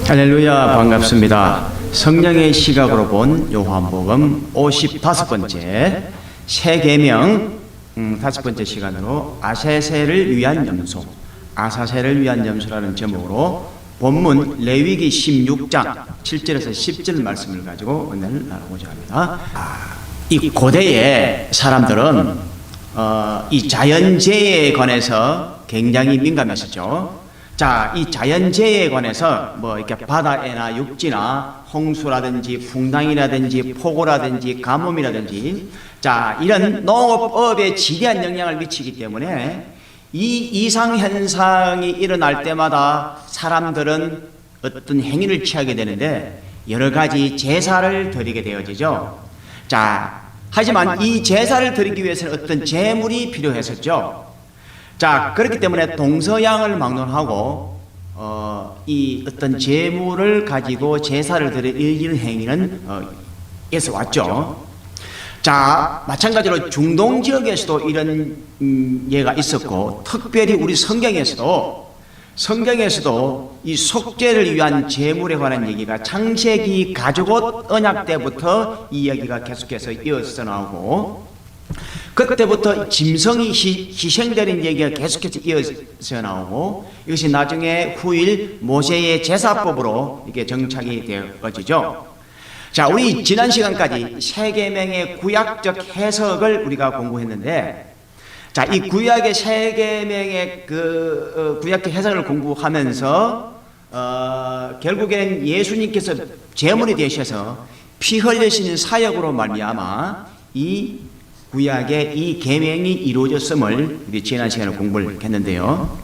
할렐루야, 반갑습니다. 성령의 시각으로 본 요한복음 55번째 새 계명 5번째 시간으로 아사세를 위한 염소, 아사세를 위한 염소라는 제목으로 본문 레위기 16장 7절에서 10절 말씀을 가지고 오늘 나누고자 합니다. 이 고대의 사람들은 이 자연재해에 관해서 굉장히 민감했었죠. 자, 이 자연재해에 관해서 이렇게 바다나 육지나 홍수라든지 풍랑이라든지 폭우라든지 가뭄이라든지 자, 이런 농업업에 지대한 영향을 미치기 때문에 이 이상현상이 일어날 때마다 사람들은 어떤 행위를 취하게 되는데 여러 가지 제사를 드리게 되어지죠. 자, 하지만 이 제사를 드리기 위해서는 어떤 제물이 필요했었죠. 자, 그렇기 때문에 동서양을 막론하고 이 어떤 제물을 가지고 제사를 드리는 행위는 에서 왔죠. 자, 마찬가지로 중동 지역에서도 이런 예가 있었고, 특별히 우리 성경에서도 이 속죄를 위한 제물에 관한 얘기가 창세기 가죽옷 언약 때부터 이 이야기가 계속해서 이어서 나오고, 그때부터 짐승이 희생되는 얘기가 계속해서 이어서 나오고, 이것이 나중에 후일 모세의 제사법으로 이게 정착이 되어지죠. 자, 우리 지난 시간까지 새 계명의 구약적 해석을 우리가 공부했는데, 자, 이 구약의 새 계명의 구약적 해석을 공부하면서 결국에는 예수님께서 제물이 되셔서 피 흘리시는 사역으로 말미암아 이 구약의 이 계명이 이루어졌음을 우리 지난 시간에 공부를 했는데요.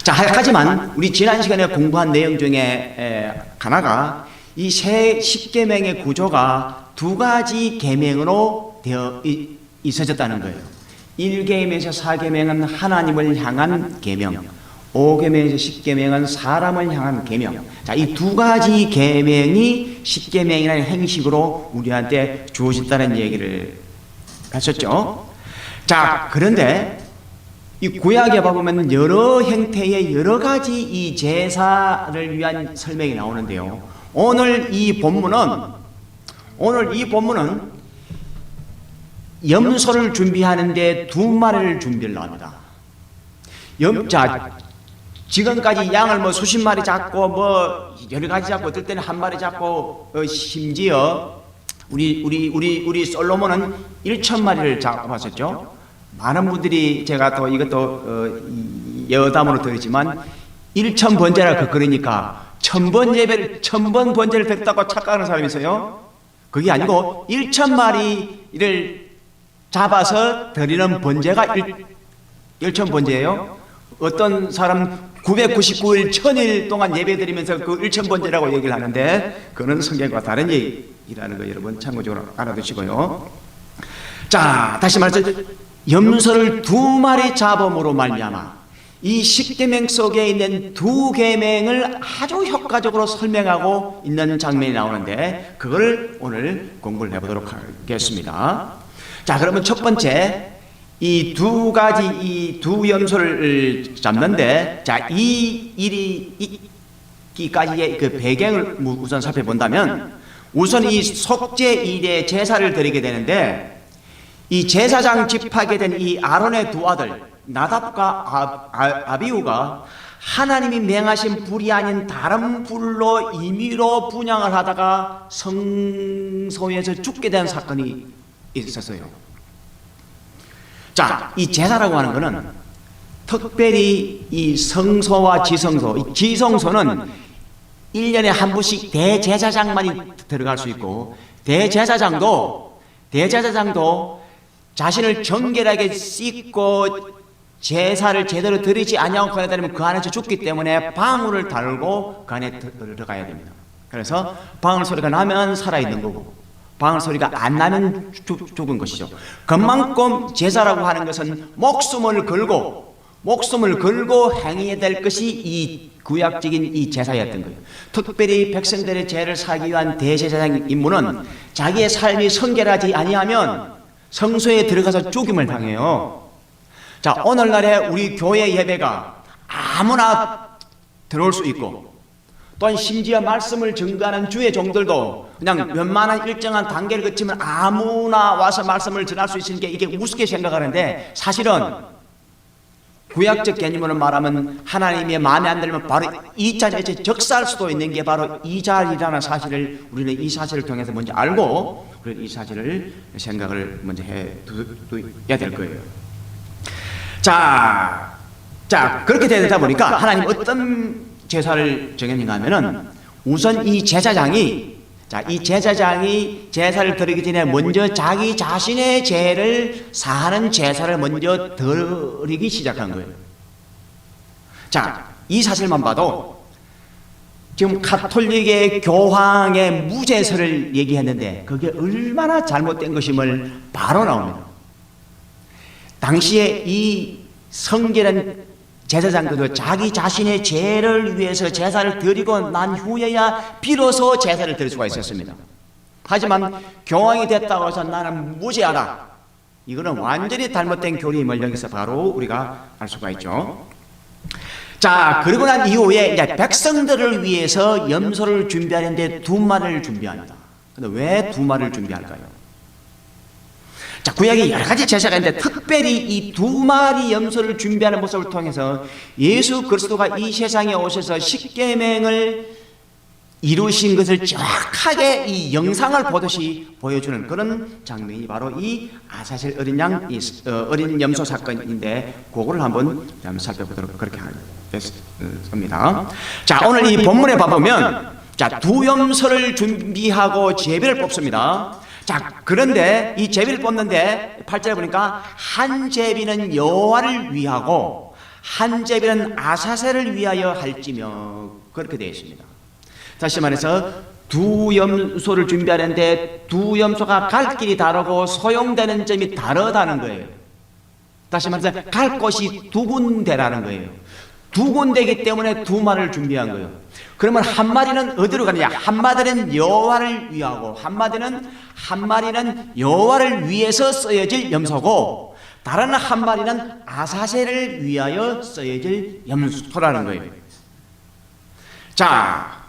자, 하지만 우리 지난 시간에 공부한 내용 중에 하나가 이 새 십계명의 구조가 두 가지 계명으로 되어 있어졌다는 거예요. 1계명에서 4계명은 하나님을 향한 계명, 5계명에서 10계명은 사람을 향한 계명. 자, 이 두 가지 계명이 십계명이라는 행식으로 우리한테 주어졌다는 얘기를 하셨죠. 자, 그런데 이 구약에 보면 여러 형태의 여러 가지 이 제사를 위한 설명이 나오는데요. 오늘 이 본문은 염소를 준비하는데 2마리를 준비를 합니다. 자, 지금까지 양을 수십 마리 잡고 여러 가지 잡고 어떨 때는 한 마리 잡고 심지어 우리 솔로몬은 1,000마리를 잡았었죠. 많은 분들이 제가 또 이것도 여담으로 들었지만 1,000번제라 그러니까 1,000번 예배를 1,000번 번제를 드렸다고 착각하는 사람이 있어요. 그게 아니고 1,000마리를 잡아서 드리는 번제가 1,000번제예요. 어떤 사람 999일 1,000일 동안 예배 드리면서 그 1,000번제라고 얘기를 하는데 그거는 성경과 다른 얘기라는 거 여러분 참고적으로 알아두시고요. 자, 다시 말해서 염소를 2마리 잡음으로 말미암아 이 십계명 속에 있는 2계명을 아주 효과적으로 설명하고 있는 장면이 나오는데 그걸 오늘 공부를 해보도록 하겠습니다. 자, 그러면 첫 번째 이 두 가지 이 두 염소를 잡는데 자, 이 일이까지의 그 배경을 우선 살펴본다면 우선 이 속죄일에 제사를 드리게 되는데 이 제사장 집하게 된 이 아론의 두 아들 나답과 아비후가 하나님이 맹하신 불이 아닌 다른 불로 임의로 분향을 하다가 성소에서 죽게 된 사건이 있었어요. 자, 이 제사라고 하는 것은 특별히 이 성소와 지성소, 이 지성소는 1년에 한 번씩 대제사장만이 들어갈 수 있고 대제사장도 자신을 정결하게 씻고 제사를 제대로 드리지 아니하고 다니면 그 안에서 죽기 때문에 방울을 달고 그 안에 들어가야 됩니다. 그래서 방울 소리가 나면 살아있는 거고 방울 소리가 안 나면 죽은 것이죠. 그만큼 제사라고 하는 것은 목숨을 걸고 행해야 될 것이 이 구약적인 이 제사였던 거예요. 특별히 백성들의 죄를 사기 위한 대제사장 임무는 자기의 삶이 성결하지 아니하면 성소에 들어가서 죽임을 당해요. 자, 오늘날에 우리 교회 예배가 아무나 들어올 수 있고 또한 심지어 말씀을 증거하는 주의 종들도 그냥 웬만한 일정한 단계를 거치면 아무나 와서 말씀을 전할 수 있으니까 이게 우습게 생각하는데, 사실은 구약적 개념으로 말하면 하나님의 마음에 안 들면 바로 이 자리에서 적사할 수도 있는 게 바로 이 자리라는 사실을 우리는 이 사실을 통해서 먼저 알고 이 사실을 생각을 먼저 해둬야 될 거예요. 자, 그렇게 되다 보니까 하나님 어떤 제사를 정했는가 하면은, 우선 이 제사장이 제사를 드리기 전에 먼저 자기 자신의 죄를 사하는 제사를 먼저 드리기 시작한 거예요. 자, 이 사실만 봐도 지금 가톨릭의 교황의 무제사를 얘기했는데 그게 얼마나 잘못된 것임을 바로 나옵니다. 당시에 이 성결한 제사장들도 자기 자신의 죄를 위해서 제사를 드리고 난 후에야 비로소 제사를 드릴 수가 있었습니다. 하지만 교황이 됐다고 해서 나는 무죄하다, 이거는 완전히 잘못된 교리임을 여기서 바로 우리가 알 수가 있죠. 자, 그리고 난 이후에 이제 백성들을 위해서 염소를 준비하는데 2마리를 준비합니다. 근데 왜 2마리를 준비할까요? 자, 구약에 여러 가지 제사가 있는데 특별히 이 2마리 염소를 준비하는 모습을 통해서 예수 그리스도가 이 세상에 오셔서 십계명을 이루신 것을 정확하게 이 영상을 보듯이 보여주는 그런 장면이 바로 이 아사셀 어린 양, 어린 염소 사건인데, 그거를 한번 살펴보도록 그렇게 하겠습니다. 자, 오늘 이 본문에 봐보면, 자, 2염소를 준비하고 제비를 뽑습니다. 자, 그런데 이 제비를 뽑는데 8절에 보니까 한 제비는 여호와를 위하고 한 제비는 아사셀을 위하여 할지며, 그렇게 되어 있습니다. 다시 말해서 2염소를 준비하는데 2염소가 갈 길이 다르고 소용되는 점이 다르다는 거예요. 다시 말해서 갈 곳이 2군데라는 거예요. 2군데이기 때문에 2마리를 준비한 거예요. 그러면 한 마리는 어디로 가느냐? 한 마리는 여호와를 위하고 한 마리는 여호와를 위해서 써여질 염소고, 다른 한 마리는 아사셀을 위하여 써여질 염소라는 거예요. 자,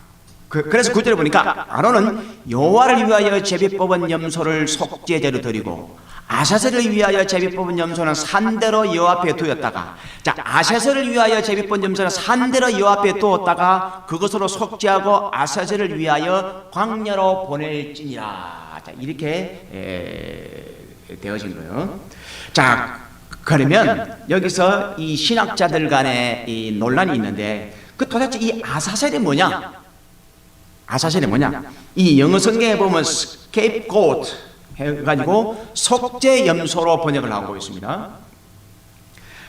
그래서 9절에 보니까 아론은 여호와를 위하여 제비 뽑은 염소를 속죄제로 드리고 아사셀을 위하여 제비 뽑은 염소는 산대로 여호와 앞에 두었다가, 자, 아사셀을 위하여 제비 뽑은 염소는 산대로 여호와 앞에 두었다가 그것으로 속죄하고 아사셀을 위하여 광야로 보낼지니라. 자, 이렇게 되어진 거예요. 자, 그러면 여기서 이 신학자들 간에 이 논란이 있는데, 그 도대체 이 아사셀이 뭐냐? 아사셀이 뭐냐? 이 영어 성경에 보면 scapegoat 해가지고 속죄 염소로 번역을 하고 있습니다.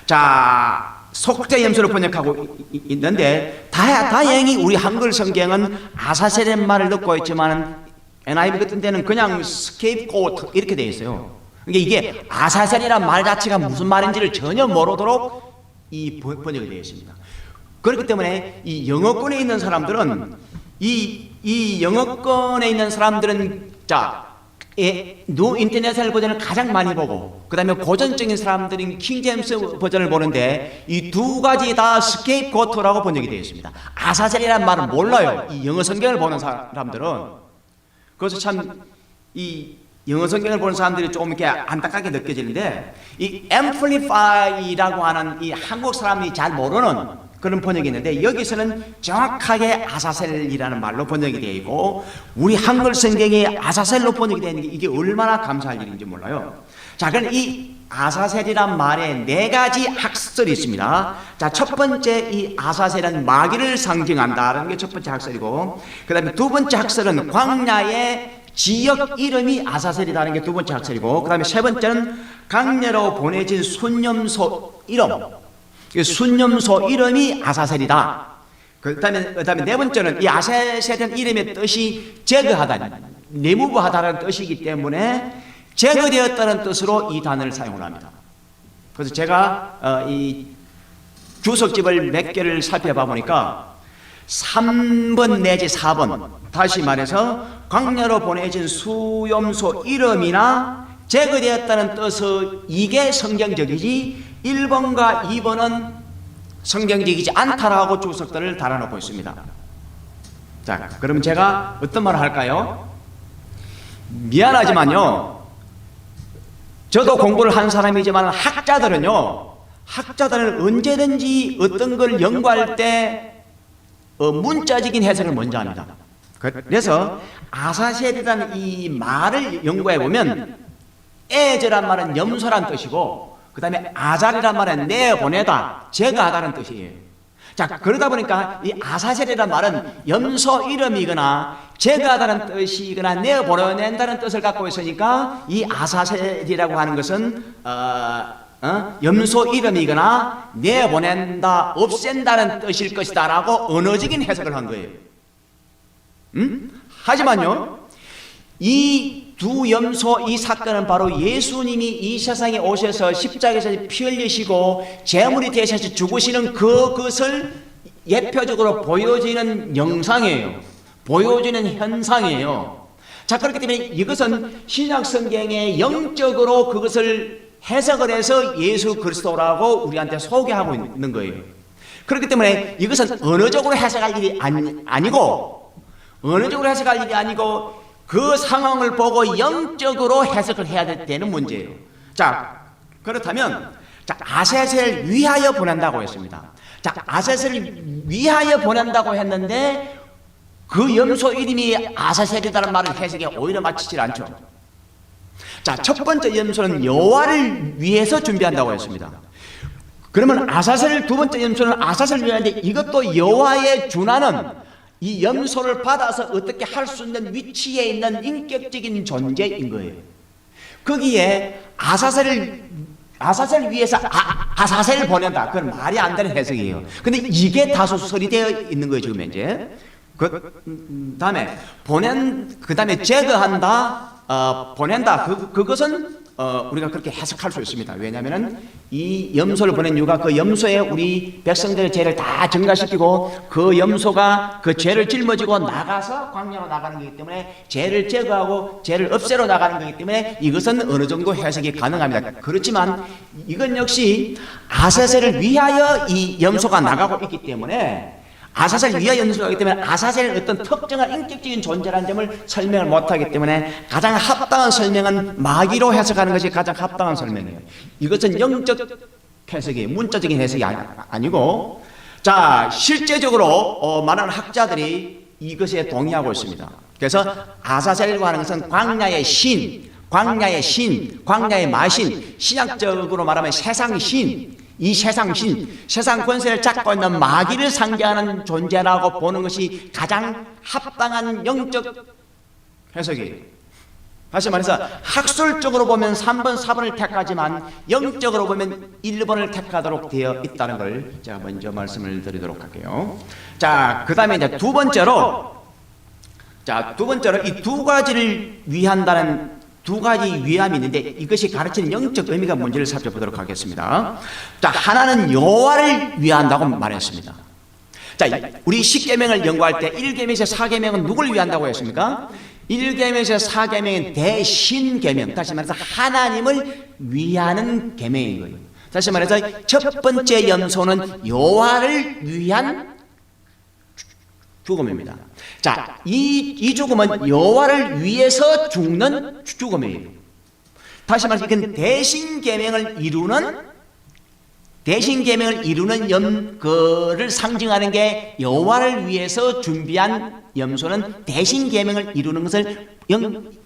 자, 속죄 염소로 번역하고 있는데 다행히 우리 한글 성경은 아사셀의 말을 넣고 있지만 NIV 같은 데는 그냥 scapegoat 이렇게 되어 있어요. 그러니까 이게 아사셀이란 말 자체가 무슨 말인지를 전혀 모르도록 이 번역이 되어 있습니다. 그렇기 때문에 이 영어권에 있는 사람들은 이 영어권에 있는 사람들은 뉴 인터내셔널 버전을 가장 많이 보고, 그 다음에 고전적인 사람들인 킹제임스 버전을 보는데 이 2가지 다 스케이프고트라고 번역이 되어 있습니다. 아사셀이라는 말은 몰라요, 이 영어 성경을 보는 사람들은. 그래서 참 이 영어 성경을 보는 사람들이 조금 이렇게 안타깝게 느껴지는데, 이 amplify라고 하는 이 한국 사람이 잘 모르는 그런 번역이 있는데, 여기서는 정확하게 아사셀이라는 말로 번역이 되어 있고 우리 한글 성경이 아사셀로 번역이 되는 게 이게 얼마나 감사할 일인지 몰라요. 자, 그럼 이 아사셀이란 말에 4가지 학설이 있습니다. 자, 첫 번째, 이 아사셀은 마귀를 상징한다는 게 첫 번째 학설이고, 그 다음에 2번째 학설은 광야의 지역 이름이 아사셀이라는 게 2번째 학설이고, 그 다음에 3번째는 광야로 보내진 순염소 이름, 순염소 이름이 아사셀이다. 그 다음에 4번째는 이 아사셀은 이름의 뜻이 제거하다, 리무브하다라는 뜻이기 때문에 제거되었다는 뜻으로 이 단어를 사용을 합니다. 그래서 제가 이 주석집을 몇 개를 살펴봐 보니까 3번 내지 4번, 다시 말해서 광야로 보내진 수염소 이름이나 제거되었다는 뜻은 이게 성경적이지 1번과 2번은 성경적이지 않다라고 주석들을 달아놓고 있습니다. 자, 그럼 제가 어떤 말을 할까요? 미안하지만요, 저도 공부를 한 사람이지만 학자들은 언제든지 어떤 걸 연구할 때 문자적인 해석을 먼저 합니다. 그래서 아사셀이라는 이 말을 연구해 보면, 에저란 말은 염소란 뜻이고, 그 다음에 아잘이란 말은 내보내다, 제거하다는 뜻이에요. 자, 그러다 보니까 이 아사셀이란 말은 염소 이름이거나 제거하다는 뜻이거나 내보내낸다는 뜻을 갖고 있으니까, 이 아사셀이라고 하는 것은 염소 이름이거나 내보낸다, 없앤다는 뜻일 것이다 라고 언어적인 해석을 한 거예요. 하지만요, 이 두 염소 이 사건은 바로 예수님이 이 세상에 오셔서 십자가에서 피 흘리시고 제물이 되셔서 죽으시는 그것을 예표적으로 보여지는 영상이에요. 보여지는 현상이에요. 자, 그렇기 때문에 이것은 신약 성경에 영적으로 그것을 해석을 해서 예수 그리스도라고 우리한테 소개하고 있는 거예요. 그렇기 때문에 이것은 언어적으로 해석할 일이 아니고, 그 상황을 보고 영적으로 해석을 해야 되는 문제예요. 자, 그렇다면, 자, 아사셀을 위하여 보낸다고 했습니다. 자, 아사셀을 위하여 보낸다고 했는데, 그 염소 이름이 아사셀이라는 말을 해석에 오히려 맞히질 않죠. 자, 첫 번째 염소는 여호와를 위해서 준비한다고 했습니다. 그러면 아사셀, 두 번째 염소는 아사셀을 위하는데, 이것도 여호와의 준하는 이 염소를 받아서 어떻게 할 수 있는 위치에 있는 인격적인 존재인 거예요. 거기에 아사셀을 위해서 아사셀을 보낸다, 그건 말이 안 되는 해석이에요. 근데 이게 다소 처리되어 있는 거예요, 지금 현재. 다음에 그 다음에 제거한다, 보낸다, 그것은 우리가 그렇게 해석할 수 있습니다. 왜냐하면 이 염소를 보낸 이유가 그 염소에 우리 백성들의 죄를 다 증가시키고, 그 염소가 그 죄를 짊어지고 나가서 광야로 나가는 거기 때문에, 죄를 제거하고 죄를 없애러 나가는 거기 때문에 이것은 어느 정도 해석이 가능합니다. 그렇지만 이건 역시 아사셀을 위하여 이 염소가 나가고 있기 때문에, 아사셀을 위하여 염소가 있기 때문에 아사셀은 어떤 특정한 인격적인 존재라는 점을 설명을 못하기 때문에, 가장 합당한 설명은 마귀로 해석하는 것이 가장 합당한 설명이에요. 이것은 영적 해석이에요. 문자적인 해석이 아니고. 자, 실제적으로 많은 학자들이 이것에 동의하고 있습니다. 그래서 아사셀이라고 하는 것은 광야의 신, 광야의 마신, 신학적으로 말하면 세상신, 이 세상신, 세상 권세를 잡고 있는 마귀를 상징하는 존재라고 보는 것이 가장 합당한 영적 해석이에요. 다시 말해서 학술적으로 보면 3번, 4번을 택하지만 영적으로 보면 1번을 택하도록 되어 있다는 걸 제가 먼저 말씀을 드리도록 할게요. 자, 그 다음에 이제 두 번째로 이 두 가지를 위한다는 두 가지 위함이 있는데, 이것이 가르치는 영적 의미가 뭔지를 살펴보도록 하겠습니다. 자, 하나는 여호와를 위한다고 말했습니다. 자, 우리 10계명을 연구할 때 1계명에서 4계명은 누구를 위한다고 했습니까? 1계명에서 4계명은 대신계명, 다시 말해서 하나님을 위하는 계명인 거예요. 다시 말해서 첫 번째 염소는 여호와를 위한 죽음입니다. 자, 이 죽음은 여호와를 위해서 죽는 죽음이에요. 다시 말해서 이건 대신계명을 이루는 그를 상징하는 게, 여호와를 위해서 준비한 염소는 대신계명을 이루는 것을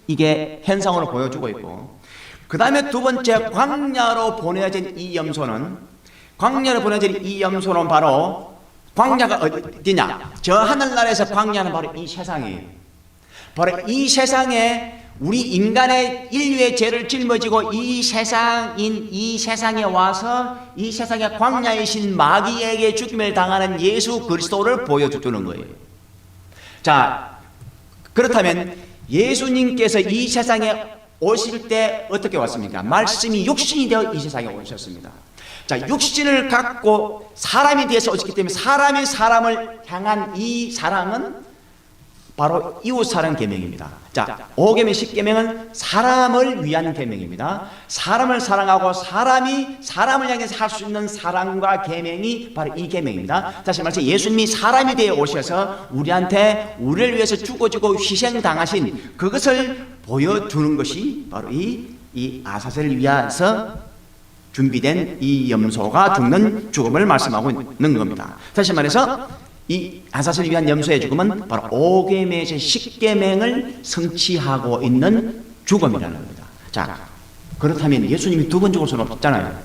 이게 현상으로 보여주고 있고, 그 다음에 두 번째 광야로 보내진 이 염소는 바로, 광야가 어디냐? 저 하늘나라에서 광야는 바로 이 세상이에요. 바로 이 세상에 우리 인간의 인류의 죄를 짊어지고 이 세상에 와서 이 세상의 광야이신 마귀에게 죽임을 당하는 예수 그리스도를 보여주는 거예요. 자, 그렇다면 예수님께서 이 세상에 오실 때 어떻게 왔습니까? 말씀이 육신이 되어 이 세상에 오셨습니다. 자, 육신을 갖고 사람이 되어서 오셨기 때문에, 사람이 사람을 향한 이 사랑은 바로 이웃사랑 계명입니다. 자, 5계명 10계명은 사람을 위한 계명입니다. 사람을 사랑하고 사람이 사람을 향해서 할 수 있는 사랑과 계명이 바로 이 계명입니다. 다시 말해서 예수님이 사람이 되어 오셔서 우리한테 우리를 위해서 죽어지고 희생당하신 그것을 보여주는 것이 바로 이 아사셀을 위해서 준비된 이 염소가 죽는 죽음을 말씀하고 있는 겁니다. 다시 말해서 이 아사셀을 위한 염소의 죽음은 바로 5계명에서 10계명을 성취하고 있는 죽음이라는 겁니다. 자, 그렇다면 예수님이 두 번 죽을 수는 없잖아요.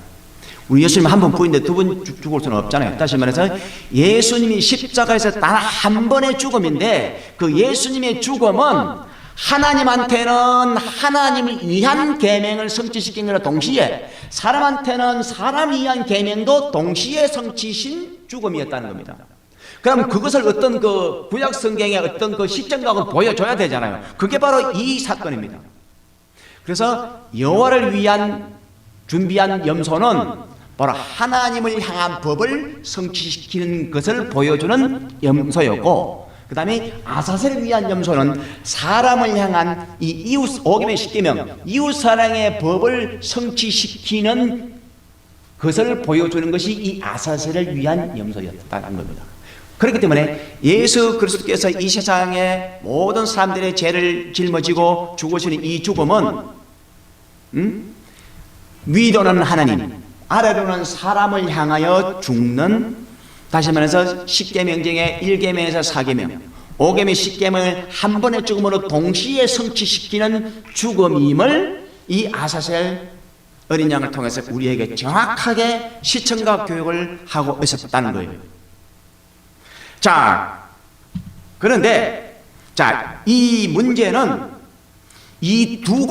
우리 예수님 한 번 부인데 두 번 죽을 수는 없잖아요. 다시 말해서 예수님이 십자가에서 단 한 번의 죽음인데 그 예수님의 죽음은 하나님한테는 하나님을 위한 계명을 성취시킨 것과 동시에 사람한테는 사람을 위한 계명도 동시에 성취신 죽음이었다는 겁니다. 그럼 그것을 어떤 그 구약 성경의 어떤 그 시점각으로 보여줘야 되잖아요. 그게 바로 이 사건입니다. 그래서 여호와를 위한 준비한 염소는 바로 하나님을 향한 법을 성취시키는 것을 보여주는 염소였고, 그 다음에 아사셀을 위한 염소는 사람을 향한 이 이웃 5계명 10계명 이웃사랑의 법을 성취시키는 것을 보여주는 것이 이 아사셀을 위한 염소였다는 겁니다. 그렇기 때문에 예수 그리스도께서 이 세상의 모든 사람들의 죄를 짊어지고 죽으시는 이 죽음은 위로는 하나님, 아래로는 사람을 향하여 죽는, 다시 말해서 10계명 중에 1계명에서 4계명, 5계명 10계명을 한 번의 죽음으로 동시에 성취시키는 죽음임을 이 아사셀 어린 양을 통해서 우리에게 정확하게 시청과 교육을 하고 있었다는 거예요. 자, 그런데 이 문제는 이 두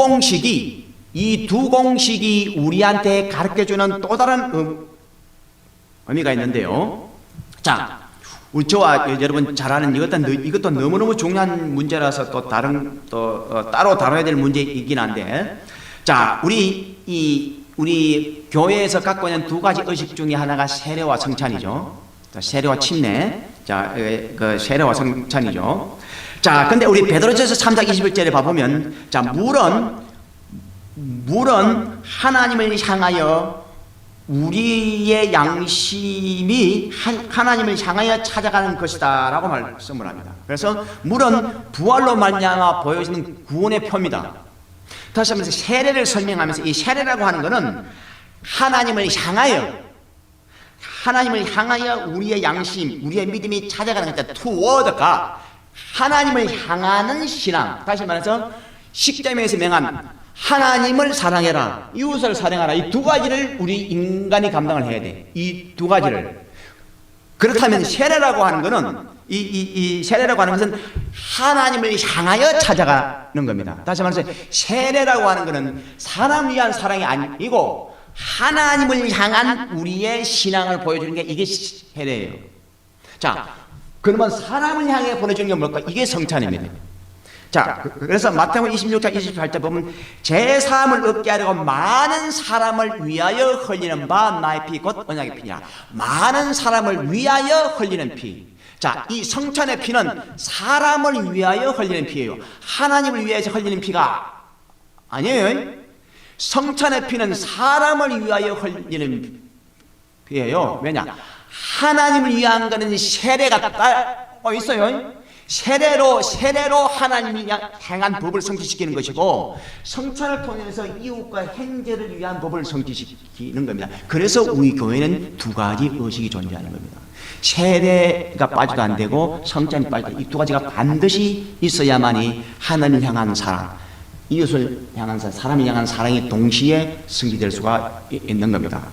공식이 우리한테 가르쳐주는 또 다른 의미가 있는데요. 자, 저와 여러분 잘 아는 이것도 너무너무 중요한 문제라서 따로 다뤄야 될 문제이긴 한데, 자, 우리 교회에서 갖고 있는 두 가지 의식 중에 하나가 세례와 성찬이죠. 자, 세례와 침례. 자, 그 세례와 성찬이죠. 자, 근데 우리 베드로전서 3장 21절에 봐보면, 자, 물은 하나님을 향하여 우리의 양심이 하나님을 향하여 찾아가는 것이다 라고 말씀을 합니다. 그래서 물은 부활로 말미암아 보여지는 구원의 표입니다. 다시 한번 세례를 설명하면서 이 세례라고 하는 것은 하나님을 향하여 우리의 양심, 우리의 믿음이 찾아가는 것이다. toward가 하나님을 향하는 신앙. 다시 말해서 십계명에서 명한 하나님을 사랑해라, 이웃을 사랑하라, 이 두 가지를 우리 인간이 감당을 해야 돼. 이 두 가지를. 그렇다면 세례라고 하는 것은 이 세례라고 하는 것은 하나님을 향하여 찾아가는 겁니다. 다시 말해서 세례라고 하는 것은 사람을 위한 사랑이 아니고 하나님을 향한 우리의 신앙을 보여주는 게 이게 세례예요. 자, 그러면 사람을 향해 보내주는 게 뭘까? 이게 성찬입니다. 자, 그래서 마태복음 26장 28절 보면 제사함을 얻게 하려고 많은 사람을 위하여 흘리는 바 나의 피 곧 언약의 피니라. 많은 사람을 위하여 흘리는 피. 자, 이 성찬의 피는 사람을 위하여 흘리는 피예요. 하나님을 위해서 흘리는 피가 아니에요. 성찬의 피는 사람을 위하여 흘리는 피예요. 왜냐? 하나님을 위한 것은 세례가 따로 있어요. 세례로 하나님이 향한 법을 성취시키는 것이고, 성찬을 통해서 이웃과 형제를 위한 법을 성취시키는 겁니다. 그래서 우리 교회는 두 가지 의식이 존재하는 겁니다. 세례가 빠져도 안 되고 성찬이 빠져도, 이 두 가지가 반드시 있어야만이 하나님을 향한 사랑, 이웃을 향한 사랑, 사람을 향한 사랑이 동시에 성취될 수가 있는 겁니다.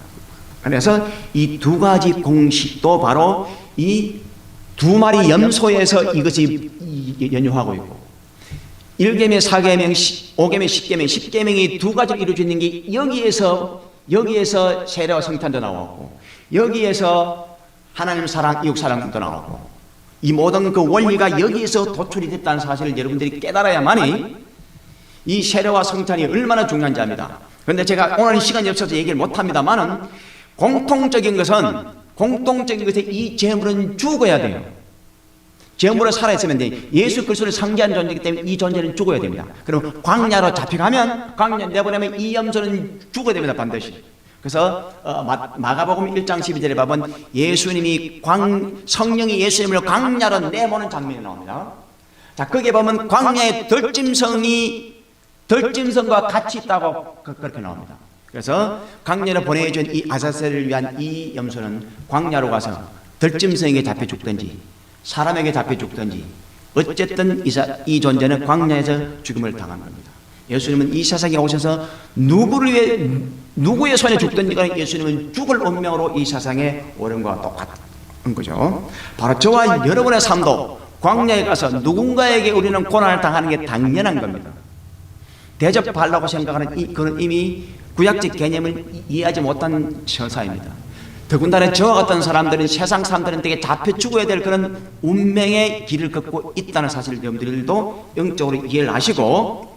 그래서 이 두 가지 공식도 바로 이 두 마리 염소에서 이것이 연유하고 있고, 1계명, 4계명, 5계명, 10계명, 10계명이 두 가지로 이루어지는 게 여기에서 세례와 성탄도 나왔고, 여기에서 하나님 사랑, 이웃 사랑도 나왔고, 이 모든 그 원리가 여기에서 도출이 됐다는 사실을 여러분들이 깨달아야만이 이 세례와 성탄이 얼마나 중요한지 압니다. 그런데 제가 오늘 시간이 없어서 얘기를 못합니다만은 공통적인 것에 이 재물은 죽어야 돼요. 죄물로 살아있으면 돼. 예수 그리스도를 상기한 존재이기 때문에 이 존재는 죽어야 됩니다. 그럼 광야로 잡혀가면, 광야 내보내면 이 염소는 죽어야 됩니다, 반드시. 그래서 마가복음 1장 12절에 보면 예수님이 성령이 예수님을 광야로 내보는 장면이 나옵니다. 자, 거기에 보면 광야에 들짐승과 같이 있다고 그렇게 나옵니다. 그래서 광야로 보내준 이 아사셀을 위한 이 염소는 광야로 가서 들짐승에게 잡혀 죽든지 사람에게 잡혀 죽든지 어쨌든 이 존재는 광야에서 죽음을 당한 겁니다. 예수님은 이 세상에 오셔서 누구의 손에 죽든지 간에 예수님은 죽을 운명으로 이 세상에 오는 것과 똑같은 거죠. 바로 저와 여러분의 삶도 광야에 가서 누군가에게 우리는 고난을 당하는 게 당연한 겁니다. 대접하려고 생각하는 그는 이미 구약적 개념을 이해하지 못한 처사입니다. 더군다나 저와 같은 사람들은 세상 사람들한테 잡혀 죽어야 될 그런 운명의 길을 걷고 있다는 사실을 여러분들도 영적으로 이해를 하시고,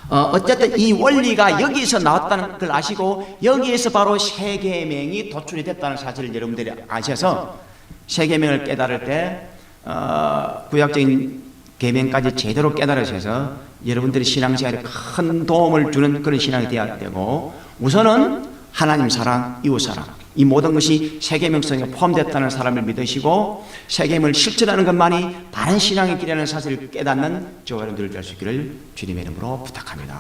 어쨌든 이 원리가 여기서 나왔다는 걸 아시고 여기에서 바로 세 계명이 도출이 됐다는 사실을 여러분들이 아셔서 세 계명을 깨달을 때 구약적인 계명까지 제대로 깨달으셔서 여러분들의 신앙생활에 큰 도움을 주는 그런 신앙이 되어야 되고, 우선은 하나님 사랑, 이웃 사랑, 이 모든 것이 세 계명 속에 포함됐다는 사람을 믿으시고 세 계명을 실천하는 것만이 바른 신앙의 길이라는 사실을 깨닫는 저와 여러분들 될 수 있기를 주님의 이름으로 부탁합니다.